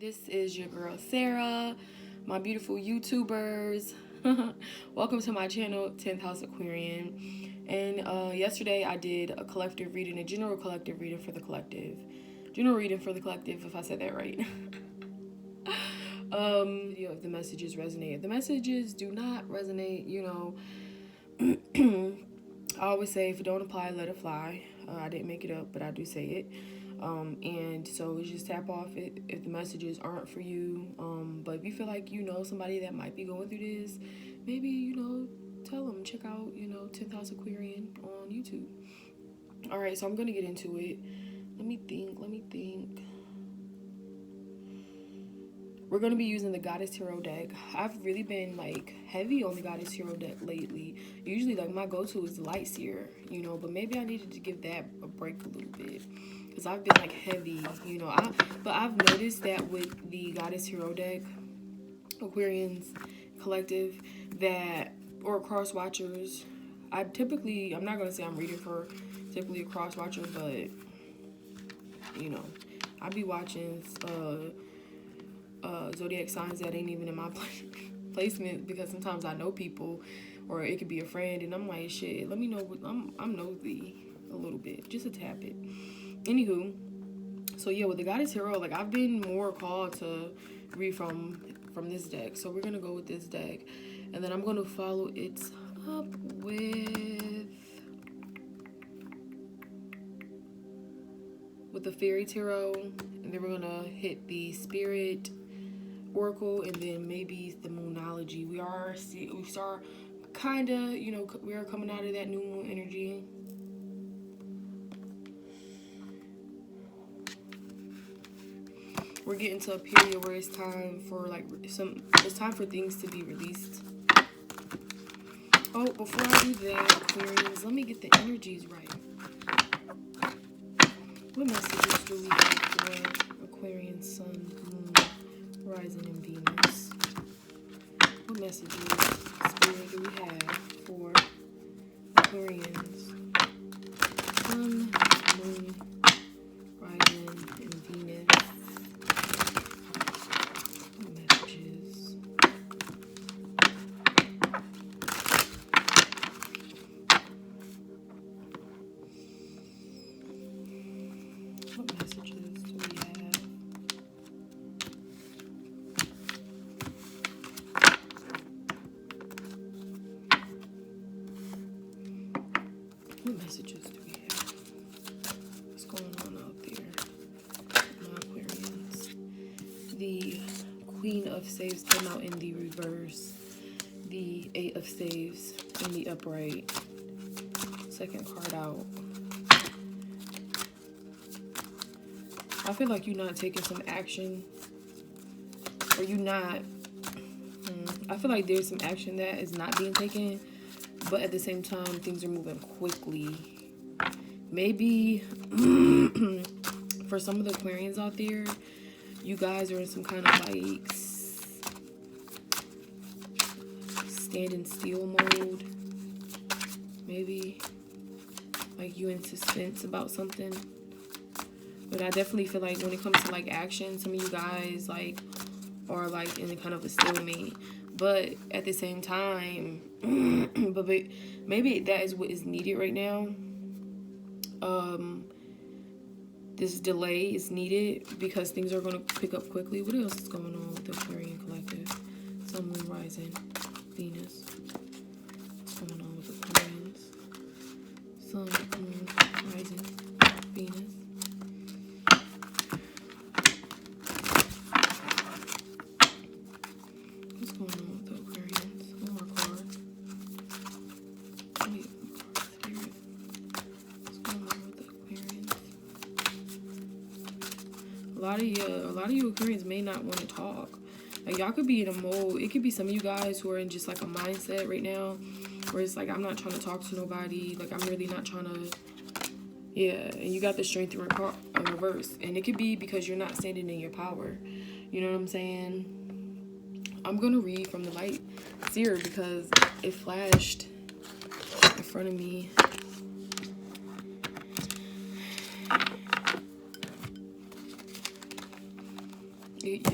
This is your girl Sarah, my beautiful YouTubers. Welcome to my channel, 10th House Aquarian. And yesterday I did a collective reading, a general collective reading for the collective. General reading for the collective, if I said that right. If the messages resonate. If the messages do not resonate, I always say if it don't apply, let it fly. I didn't make it up, but I do say it. And so it's just tap off it if the messages aren't for you. But if you feel like you know somebody that might be going through this, maybe, tell them, check out, 10th House Aquarian on YouTube. All right, so I'm going to get into it. Let me think. We're going to be using the Goddess Tarot deck. I've really been, heavy on the Goddess Tarot deck lately. Usually, my go-to is the Light Seer, but maybe I needed to give that a break a little bit. Because I've been, heavy, but I've noticed that with the Goddess Tarot deck, Aquarians, Collective, or cross-watchers, I'm not going to say I'm reading for typically a cross-watcher, but, I be watching, zodiac signs that ain't even in my placement, because sometimes I know people, or it could be a friend, and I'm like, shit, let me know what I'm nosy a little bit, just a tap it. Anywho, so yeah, with the Goddess Tarot, I've been more called to read from this deck, so we're gonna go with this deck, and then I'm gonna follow it up with the Fairy Tarot, and then we're gonna hit the Spirit Oracle, and then maybe the Moonology. We start kind of, we are coming out of that new moon energy. We're getting to a period where it's time for it's time for things to be released. Oh, before I do that, Aquarians, let me get the energies right. What messages do we have for Aquarian, Sun, Moon, Rising, and Venus? What messages, Spirit, do we have for Aquarians, Sun, Moon, Rising, and Venus? What messages? What messages do we have? What messages do we have? What's going on out there, my Aquarians? The Queen of Staves came out in the reverse. The Eight of Staves in the upright. Second card out. I feel like you're not taking some action, or you not. I feel like there's some action that is not being taken, but at the same time, things are moving quickly. Maybe for some of the Aquarians out there, you guys are in some kind of standing still mode. Maybe you in suspense about something. But I definitely feel like when it comes to action, some of you guys are in a kind of a stalemate. But at the same time, but maybe that is what is needed right now. This delay is needed because things are going to pick up quickly. What else is going on with the Aquarian Collective? Sun, Moon, Rising, Venus. What's going on with the Aquarians? Sun, Moon, Rising, Venus. What's going on with the Aquarians? One more card. Wait, Spirit. What's going on with the Aquarians? A lot of you Aquarians may not want to talk. Y'all could be in a mode. It could be some of you guys who are in just a mindset right now where it's I'm not trying to talk to nobody. I'm really not trying to. Yeah, and you got the Strength in reverse, and it could be because you're not standing in your power. You know what I'm saying? I'm gonna read from the Light Seer because it flashed in front of me.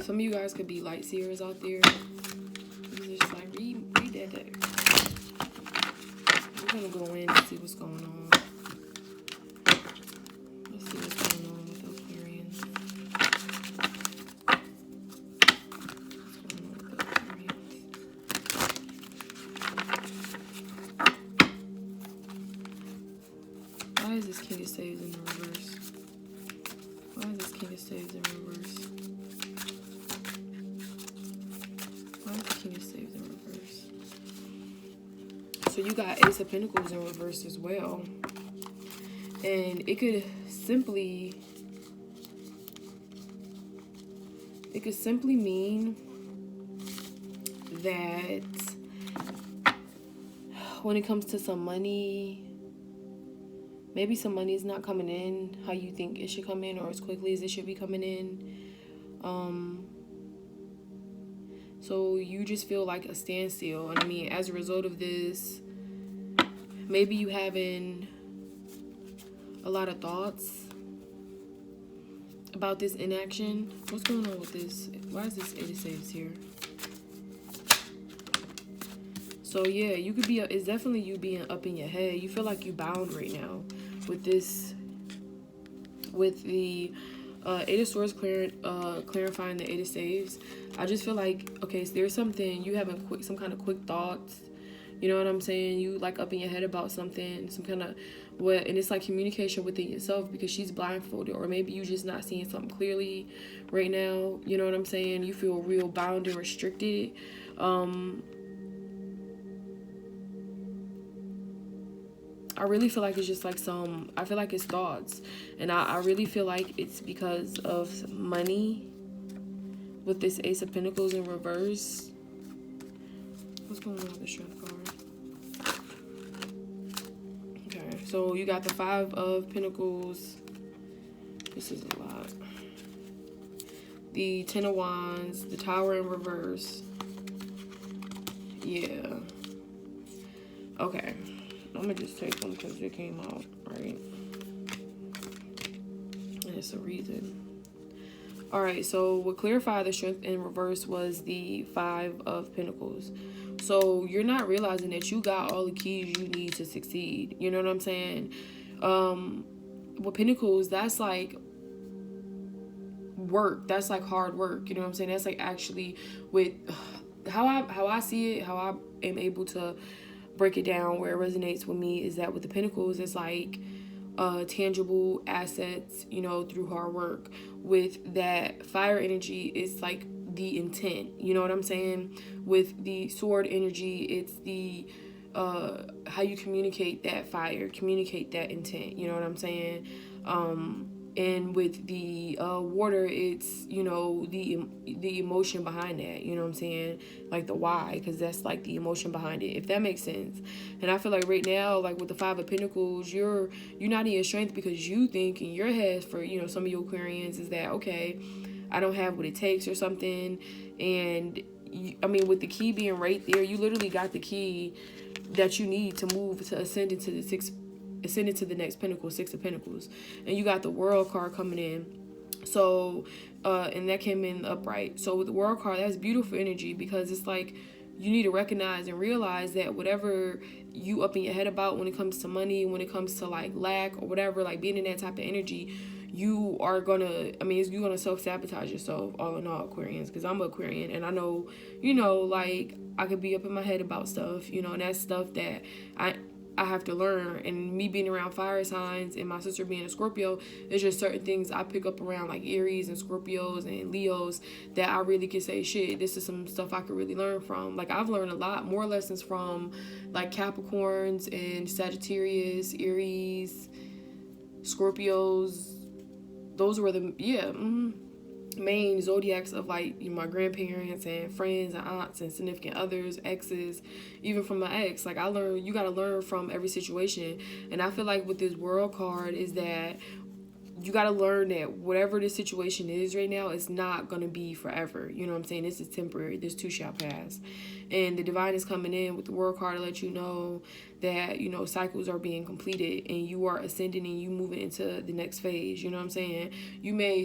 some of you guys could be light seers out there. It's just like, read that deck. We're gonna go in and see what's going on. Let's see what's going on with the Aquarians. Why is this King of Staves in the reverse? Why is this King of Staves in reverse? Why is the King of Staves in reverse? So you got Ace of Pentacles in reverse as well. And it could simply mean that when it comes to some money, maybe some money is not coming in how you think it should come in, or as quickly as it should be coming in. So you just feel like a standstill. And I mean, as a result of this, maybe you having a lot of thoughts about this inaction. What's going on with this? Why is this 8 of Staves here? So yeah, you could be, it's definitely you being up in your head. You feel like you're bound right now with this, with the 8 of Swords clarifying the 8 of Staves. I just feel like, okay, so there's something, you having some kind of quick thoughts. You know what I'm saying? You like up in your head about something, some kind of what, and it's like communication within yourself because she's blindfolded, or maybe you just not seeing something clearly right now. You know what I'm saying? You feel real bound and restricted. I really feel like it's just like I feel like it's thoughts. And I really feel like it's because of money with this Ace of Pentacles in reverse. What's going on with the Strength card? Okay, so you got the 5 of Pentacles. This is a lot. The 10 of Wands, the Tower in reverse. Yeah. Okay. I'm gonna just take them because they came out, right? And it's a reason. All right, so what clarified the Strength in reverse was the 5 of Pentacles. So you're not realizing that you got all the keys you need to succeed. You know what I'm saying? With Pentacles, that's like work. That's like hard work. You know what I'm saying? That's like actually with how I see it, how I am able to break it down where it resonates with me is that with the Pentacles, it's like tangible assets, you know, through hard work. With that fire energy, it's like the intent, you know what I'm saying? With the sword energy, it's the how you communicate that fire, communicate that intent, you know what I'm saying? And with the water, it's, you know, the emotion behind that, you know what I'm saying? Like the why, because that's like the emotion behind it, if that makes sense. And I feel like right now, like with the 5 of Pentacles, you're not in your strength because you think in your head, for, you know, some of your Aquarians, is that, okay, I don't have what it takes or something. And I mean, with the key being right there, you literally got the key that you need to move to ascend into the next Pentacle, 6 of Pentacles. And you got the World card coming in. So and that came in upright. So with the World card, that's beautiful energy, because it's like you need to recognize and realize that whatever you up in your head about when it comes to money, when it comes to like lack or whatever, like being in that type of energy, you are gonna, I mean, you're gonna self-sabotage yourself, all in all, Aquarians, because I'm an Aquarian, and I know, you know, like I could be up in my head about stuff, you know, and that's stuff that I have to learn. And me being around fire signs and my sister being a Scorpio, there's just certain things I pick up around like Aries and Scorpios and Leos that I really could say, shit, this is some stuff I could really learn from. Like I've learned a lot more lessons from like Capricorns and Sagittarius, Aries, Scorpios. Those were the main zodiacs of like, you know, my grandparents and friends and aunts and significant others, exes, even from my ex. Like I learned, you got to learn from every situation. And I feel like with this World card is that you got to learn that whatever the situation is right now, it's not going to be forever. You know what I'm saying? This is temporary. This too shall pass. And the divine is coming in with the World card to let you know that, you know, cycles are being completed and you are ascending and you moving into the next phase. You know what I'm saying?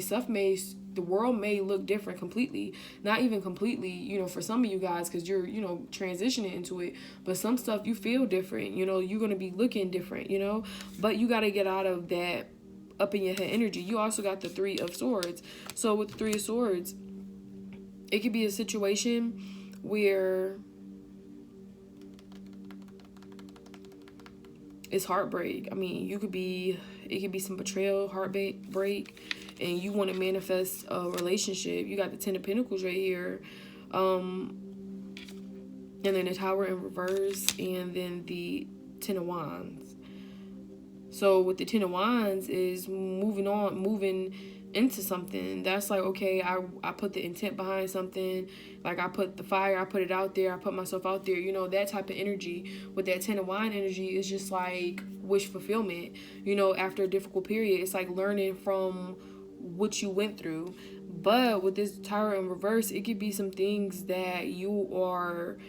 Stuff may the world may look different completely. Not even completely, you know, for some of you guys, because you're, you know, transitioning into it. But some stuff you feel different, you know, you're going to be looking different, you know. But you got to get out of that up in your head energy. You also got the Three of Swords. So with the Three of Swords, it could be a situation where it's heartbreak. I mean, it could be some betrayal, heartbreak, and you want to manifest a relationship. You got the Ten of Pentacles right here, and then the Tower in reverse, and then the Ten of Wands. So with the Ten of Wands is moving into something. That's like, okay, I put the intent behind something. Like I put the fire, I put it out there, I put myself out there. You know, that type of energy. With that Ten of Wands energy is just like wish fulfillment. You know, after a difficult period, it's like learning from what you went through. But with this Tower in reverse, it could be some things that you are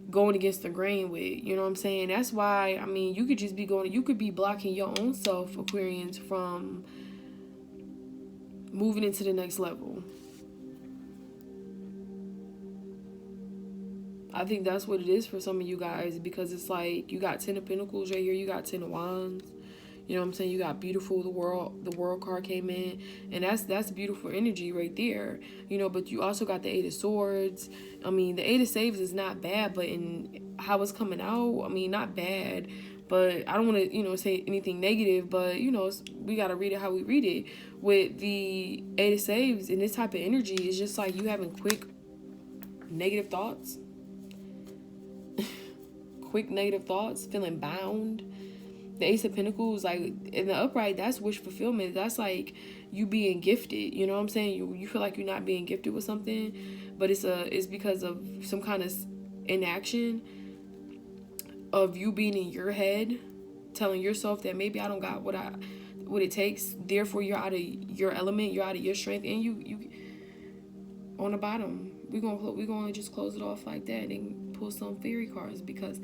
going against the grain with, you know what I'm saying? That's why, I mean, you could just be you could be blocking your own self, Aquarians, from moving into the next level. I think that's what it is for some of you guys, because it's like you got Ten of Pentacles right here, you got Ten of Wands. You know what I'm saying? You got beautiful, the world card came in, and that's beautiful energy right there. You know, but you also got the Eight of Swords. I mean, the Eight of Staves is not bad, but in how it's coming out, I mean, not bad. But I don't want to, you know, say anything negative, but, you know, we got to read it how we read it. With the Eight of Staves and this type of energy, it's just like you having quick negative thoughts. Quick negative thoughts, feeling bound. The Ace of Pentacles, like in the upright, that's wish fulfillment. That's like you being gifted. You know what I'm saying? You feel like you're not being gifted with something, but it's because of some kind of inaction of you being in your head, telling yourself that maybe I don't got what it takes. Therefore, you're out of your element, you're out of your strength, and you on the bottom. We're gonna just close it off like that and pull some fairy cards, because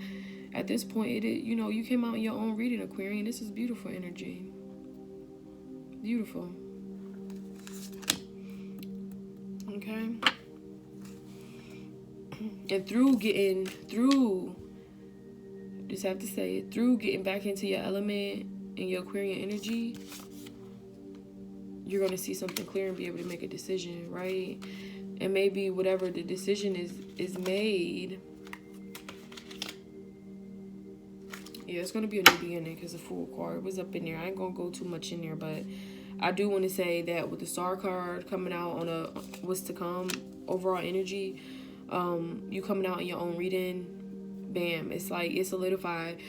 at this point, you know, you came out in your own reading, Aquarian. This is beautiful energy. Beautiful. Okay. And through getting back into your element and your Aquarian energy, you're going to see something clear and be able to make a decision, right? And maybe whatever the decision is made, yeah, it's going to be a new beginning, because the Fool card was up in there. I ain't going to go too much in there, but I do want to say that with the Star card coming out on a what's to come, overall energy, you coming out in your own reading, bam, it's like it's solidified.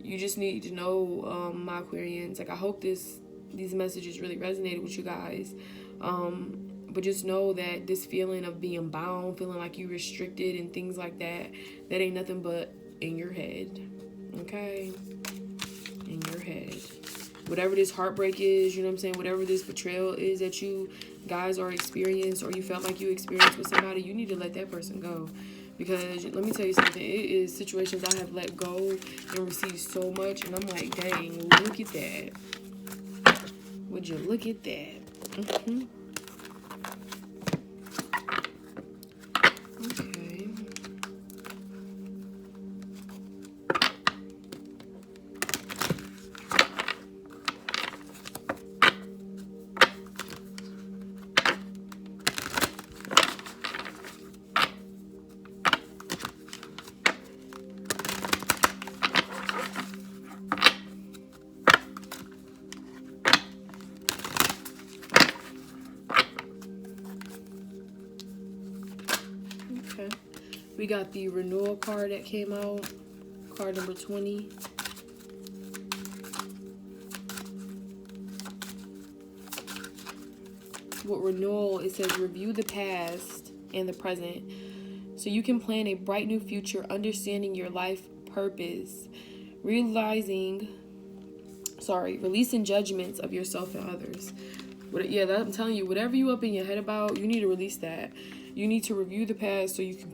You just need to know, my Aquarians, like I hope these messages really resonated with you guys. But just know that this feeling of being bound, feeling like you restricted and things like that, that ain't nothing but in your head. Okay? In your head. Whatever this heartbreak is, you know what I'm saying? Whatever this betrayal is that you guys are experienced, or you felt like you experienced with somebody, you need to let that person go. Because let me tell you something, it is situations I have let go and received so much, and I'm like, dang, look at that. Would you look at that? Okay. We got the renewal card that came out, card number 20. With renewal, it says review the past and the present so you can plan a bright new future, understanding your life purpose, releasing judgments of yourself and others. Yeah, I'm telling you, whatever you up in your head about, you need to release that. You need to review the past so you can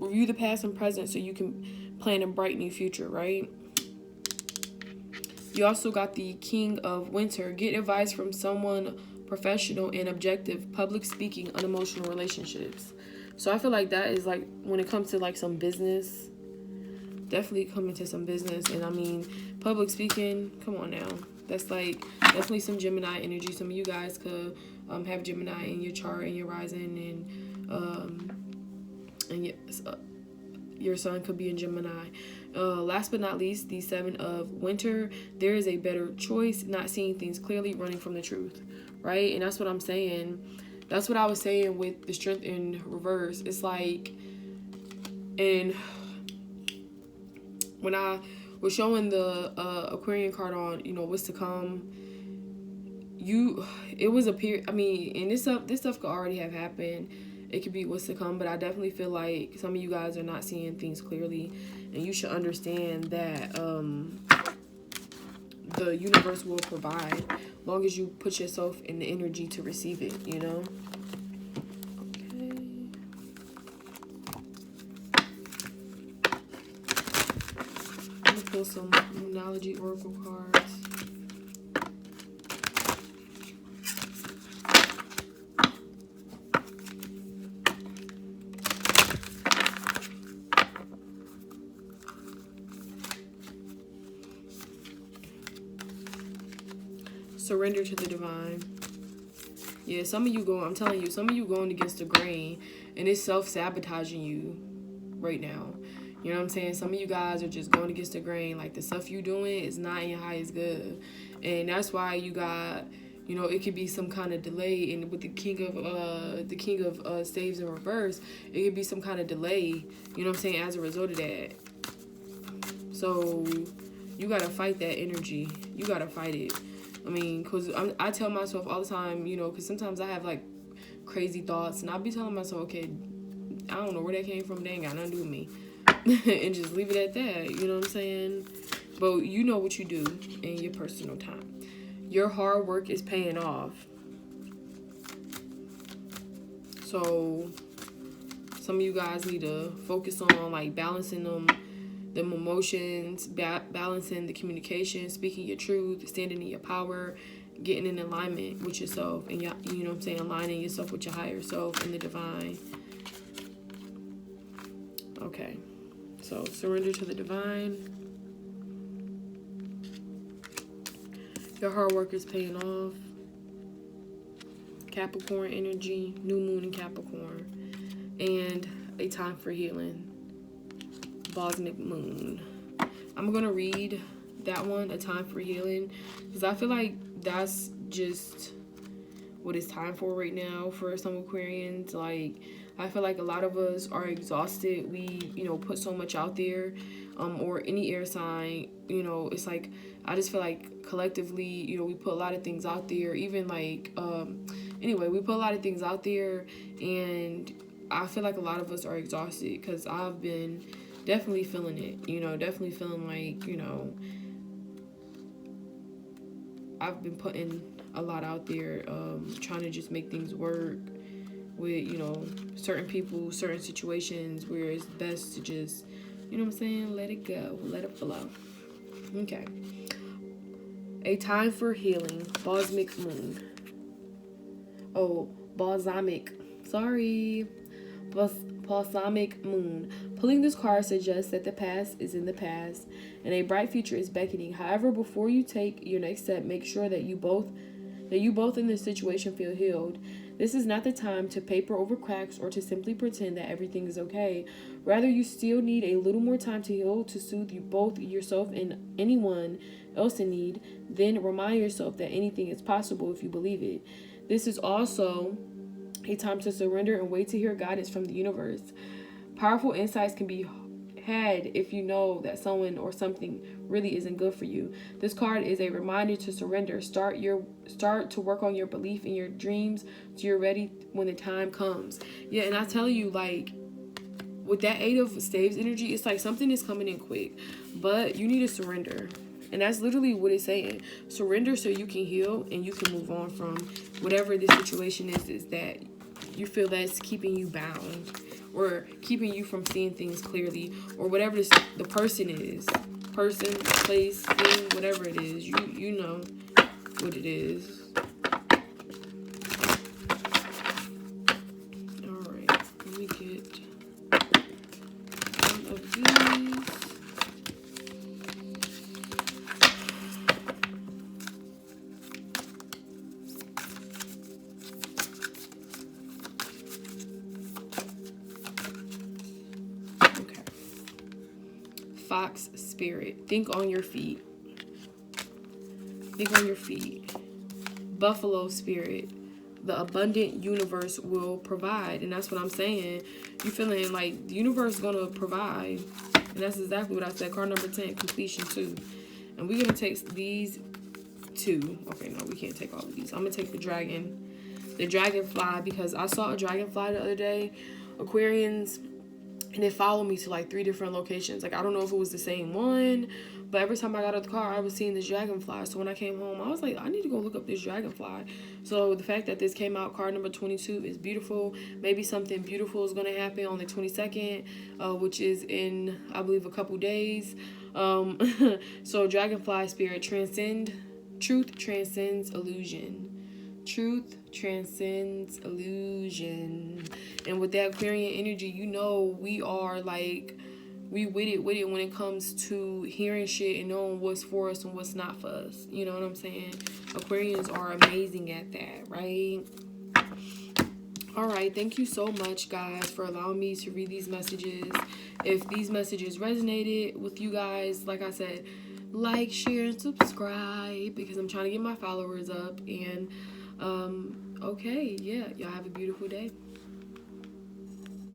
review the past and present so you can plan a bright new future, right? You also got the King of Winter. Get advice from someone professional and objective. Public speaking, unemotional relationships. So I feel like that is like when it comes to like some business, definitely come into some business. And I mean, public speaking, come on now. That's like definitely some Gemini energy. Some of you guys could have Gemini in your chart and your rising, and your sun could be in Gemini. Last but not least, the Seven of Winter. There is a better choice, not seeing things clearly, running from the truth, right? And that's what I'm saying. That's what I was saying with the Strength in reverse. It's like, and when I was showing the Aquarian card on, what's to come, it was a period. I mean, and this stuff could already have happened. It could be what's to come, but I definitely feel like some of you guys are not seeing things clearly, and you should understand that the universe will provide, as long as you put yourself in the energy to receive it, Okay. Let me pull some Numerology Oracle cards. Surrender to the divine. Yeah, some of you I'm telling you, some of you going against the grain, and it's self-sabotaging you right now. You know what I'm saying? Some of you guys are just going against the grain. Like, the stuff you doing is not in your highest good. And that's why you got, it could be some kind of delay. And with the King of Staves in reverse, it could be some kind of delay, you know what I'm saying, as a result of that. So you got to fight that energy. You got to fight it. I mean, because I tell myself all the time, because sometimes I have, like, crazy thoughts. And I'll be telling myself, okay, I don't know where that came from. They ain't got nothing to do with me. And just leave it at that. You know what I'm saying? But you know what you do in your personal time. Your hard work is paying off. So some of you guys need to focus on, like, balancing them emotions, balancing the communication, speaking your truth, standing in your power, getting in alignment with yourself, and you know what I'm saying, aligning yourself with your higher self and the divine. Okay, so surrender to the divine. Your hard work is paying off. Capricorn energy, new moon in Capricorn, and a time for healing. Cosmic Moon. I'm gonna read that one, A Time for Healing, because I feel like that's just what it's time for right now for some Aquarians. Like, I feel like a lot of us are exhausted. We, put so much out there, or any air sign, it's like, I just feel like collectively, we put a lot of things out there, even like, anyway, we put a lot of things out there, and I feel like a lot of us are exhausted, because I've been definitely feeling it, definitely feeling like, I've been putting a lot out there, trying to just make things work with, certain people, certain situations where it's best to just, what I'm saying, let it go, let it flow. Okay. A Time for Healing, Cosmic Moon. Oh, balsamic. Sorry. Balsamic Moon. Pulling this card suggests that the past is in the past and a bright future is beckoning. However, before you take your next step, make sure that you both in this situation feel healed. This is not the time to paper over cracks or to simply pretend that everything is okay. Rather, you still need a little more time to heal, to soothe you both yourself and anyone else in need. Then remind yourself that anything is possible if you believe it. This is also a time to surrender and wait to hear guidance from the universe. Powerful insights can be had if you know that someone or something really isn't good for you. This card is a reminder to surrender. Start to work on your belief in your dreams so you're ready when the time comes. Yeah, and I tell you, like, with that Eight of Staves energy, it's like something is coming in quick, but you need to surrender. And that's literally what it's saying. Surrender so you can heal and you can move on from whatever the situation is that you feel that's keeping you bound or keeping you from seeing things clearly, or whatever the person is. person, place, thing, whatever it is. You know what it is. Alright, let me get one of these. Okay. Fox spirit. Think on your feet. Think on your feet. Buffalo spirit. The abundant universe will provide. And that's what I'm saying. You feeling like the universe is going to provide. And that's exactly what I said. Card number 10, completion 2. And we're going to take these 2. Okay, no, we can't take all of these. I'm going to take the dragonfly, because I saw a dragonfly the other day. Aquarians. And it followed me to like 3 different locations. Like, I don't know if it was the same one, but every time I got out of the car, I was seeing this dragonfly. So when I came home, I was like, I need to go look up this dragonfly. So the fact that this came out, card number 22, is beautiful. Maybe something beautiful is going to happen on the 22nd, which is in, I believe, a couple days. So dragonfly spirit, transcend. Truth transcends illusion. Truth transcends illusion. And with that Aquarian energy, you know, we are like, we with it when it comes to hearing shit and knowing what's for us and what's not for us. You know what I'm saying? Aquarians are amazing at that, right? All right, thank you so much, guys, for allowing me to read these messages. If these messages resonated with you guys, like I said, like, share, and subscribe, because I'm trying to get my followers up. And okay, yeah, y'all have a beautiful day.